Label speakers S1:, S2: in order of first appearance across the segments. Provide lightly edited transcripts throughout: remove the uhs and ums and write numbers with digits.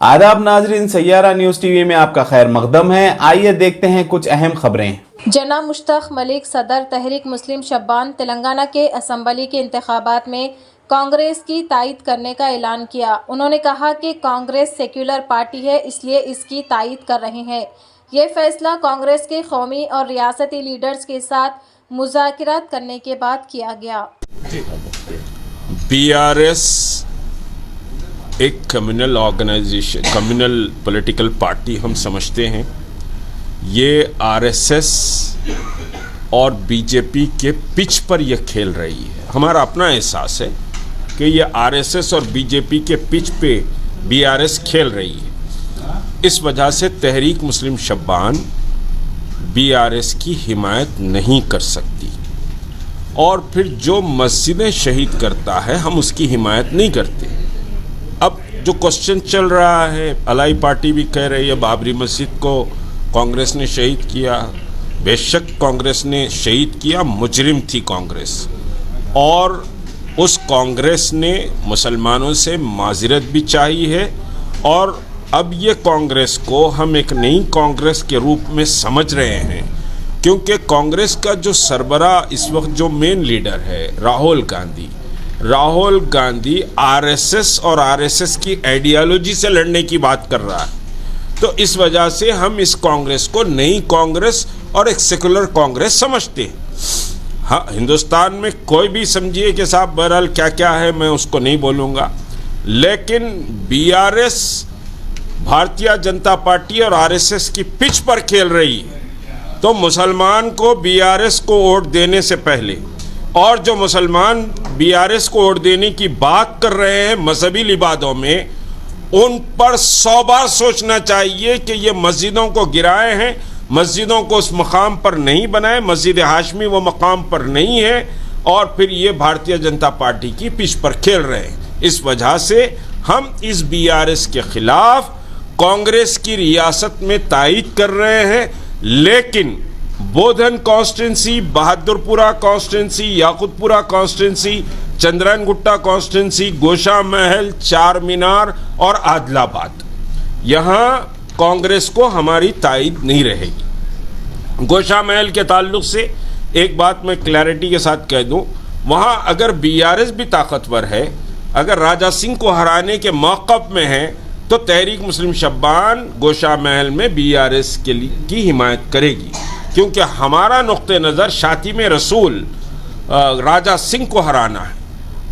S1: आदाब नाजरीन, Saiyaara news TV में आपका खैर मकदम है। आइए देखते हैं कुछ अहम खबरें।
S2: जनाब मुश्ताक मलिक सदर तहरीक मुस्लिम शब्बान तेलंगाना के असम्बली के इंतखाबात में कांग्रेस की तायद करने का ऐलान किया। उन्होंने कहा कि कांग्रेस सेक्युलर पार्टी है, इसलिए इसकी तायद कर रहे हैं। ये फैसला कांग्रेस के कौमी और रियासती लीडर्स के साथ मुज़ाकरात करने के बाद किया गया।
S3: बीआरएस एक communal organisation, communal political party हम समझते हैं। ये आरएसएस और बीजेपी के पिच पर यह खेल रही है। हमारा अपना एहसास है कि ये आरएसएस और बीजेपी के पिच पे बीआरएस खेल रही है। इस वजह से तहरीक मुस्लिम शब्बान बीआरएस की हिमायत नहीं कर सकती, और फिर जो मस्जिदें शहीद करता है हम उसकी हिमायत नहीं करते। अब जो क्वेश्चन चल रहा है, अलाई पार्टी भी कह रही है बाबरी मस्जिद को कांग्रेस ने शहीद किया। बेशक कांग्रेस ने शहीद किया, मुजरिम थी कांग्रेस, और उस कांग्रेस ने मुसलमानों से माज़िरत भी चाहिए है। और अब ये कांग्रेस को हम एक नई कांग्रेस के रूप में समझ रहे हैं, क्योंकि कांग्रेस का जो सरबरा इस वक्त जो मेन लीडर है राहुल गांधी आरएसएस और आरएसएस की आइडियोलॉजी से लड़ने की बात कर रहा है। तो इस वजह से हम इस कांग्रेस को नई कांग्रेस और एक सेकुलर कांग्रेस समझते हैं। हाँ, हिंदुस्तान में कोई भी समझिए कि साहब बहरहाल क्या क्या है, मैं उसको नहीं बोलूँगा, लेकिन बीआरएस भारतीय जनता पार्टी और आरएसएस की पिच पर खेल रही है। तो मुसलमान को बीआरएस को वोट देने से पहले, और जो मुसलमान बीआरएस को वोट देने की बात कर रहे हैं मजहबी लिबादों में, उन पर 100 बार सोचना चाहिए कि ये मस्जिदों को गिराए हैं, मस्जिदों को उस मकाम पर नहीं बनाए, मस्जिद हाशमी वो मकाम पर नहीं है, और फिर ये भारतीय जनता पार्टी की पिच पर खेल रहे हैं। इस वजह से हम इस बीआरएस के खिलाफ कांग्रेस की रियासत में तायद कर रहे हैं। लेकिन Bodhan constituency, Bahadurpura constituency, Yakutpura constituency, Chandrayangutta constituency, Gosha Mahal, चार मीनार और आदिलाबाद, यहाँ कांग्रेस को हमारी तायद नहीं रहेगी। गोशा महल के ताल्लुक से एक बात मैं क्लैरिटी के साथ कह दूं, वहाँ अगर बीआरएस भी ताकतवर है, अगर राजा सिंह को हराने के मौक़िफ़ में है, तो तहरीक मुस्लिम शब्बान गोशा महल में बीआरएस की हिमायत करेगी, क्योंकि हमारा नुक्ते नज़र शातिम रसूल राजा सिंह को हराना है।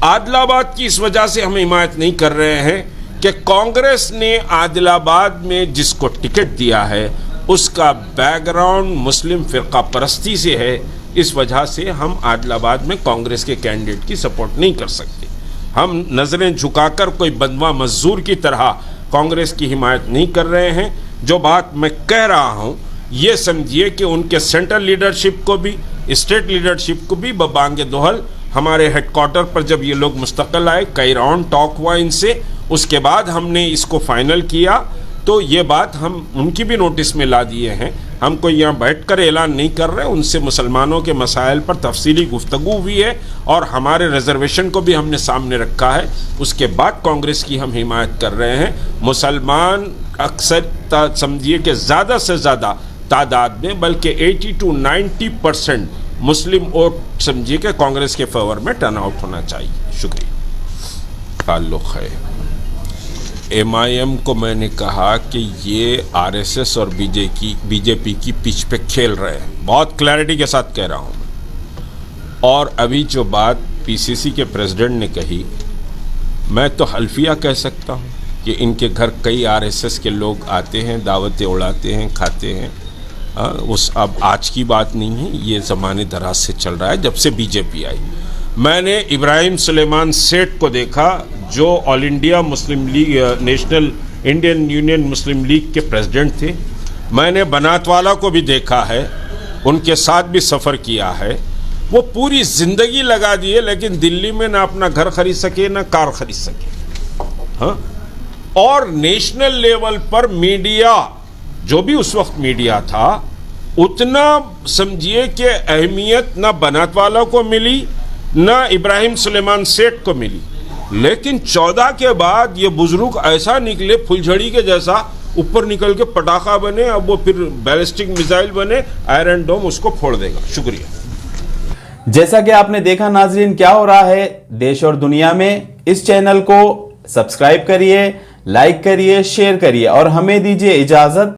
S3: आदिलाबाद की इस वजह से हम हिमायत नहीं कर रहे हैं कि कांग्रेस ने आदिलाबाद में जिसको टिकट दिया है उसका बैकग्राउंड मुस्लिम फ़िरका परस्ती से है। इस वजह से हम आदिलाबाद में कांग्रेस के कैंडिडेट की सपोर्ट नहीं कर सकते। हम नज़रें झुकाकर कोई बंदवा मजदूर की तरह कांग्रेस की हिमायत नहीं कर रहे हैं। जो बात मैं कह रहा हूं, ये समझिए कि उनके सेंट्रल लीडरशिप को भी, स्टेट लीडरशिप को भी बबांगे दोहल हमारे हेडक्वार्टर पर जब ये लोग मुस्तकिल आए, कई राउंड टॉक हुआ इनसे, उसके बाद हमने इसको फाइनल किया। तो ये बात हम उनकी भी नोटिस में ला दिए हैं। हम कोई यहाँ बैठकर ऐलान नहीं कर रहे, उनसे मुसलमानों के मसाइल पर तफसीली गुफ्तगू हुई है और हमारे रिजर्वेशन को भी हमने सामने रखा है। उसके बाद कांग्रेस की हम हिमायत कर रहे हैं। मुसलमान अक्सर समझिए कि ज़्यादा से ज़्यादा तादाद में, बल्कि 80 to 90% मुस्लिम वोट समझिए कि कांग्रेस के फेवर में टर्न आउट होना चाहिए। शुक्रिया। ताल्लुक़ है एमआईएम को मैंने कहा कि ये आरएसएस और बीजेपी की पिच पे खेल रहे हैं, बहुत क्लैरिटी के साथ कह रहा हूँ मैं। और अभी जो बात पीसीसी के प्रेसिडेंट ने कही, मैं तो हल्फिया कह सकता हूँ कि इनके घर कई आरएसएस के लोग आते हैं, दावतें उड़ाते हैं, खाते हैं। उस अब आज की बात नहीं है, ये ज़माने दराज से चल रहा है जब से बीजेपी आई। मैंने इब्राहिम सुलेमान सेठ को देखा, जो All India Muslim League, National Indian Union Muslim League के प्रेसिडेंट थे। मैंने बनातवाला को भी देखा है, उनके साथ भी सफ़र किया है। वो पूरी ज़िंदगी लगा दिए, लेकिन दिल्ली में ना अपना घर खरीद सके ना कार खरीद सके। हाँ, और नेशनल लेवल पर मीडिया, जो भी उस वक्त मीडिया था, उतना समझिए कि अहमियत ना बनातवाला को मिली ना इब्राहिम सुलेमान सेठ को मिली। लेकिन 14 के बाद ये बुजुर्ग ऐसा निकले फुलझड़ी के जैसा, ऊपर निकल के पटाखा बने, अब वो फिर बैलिस्टिक मिसाइल बने, आयरन डोम उसको फोड़ देगा। शुक्रिया।
S1: जैसा कि आपने देखा नाजरीन, क्या हो रहा है देश और दुनिया में। इस चैनल को सब्सक्राइब करिए, लाइक करिए, शेयर करिए और हमें दीजिए इजाजत।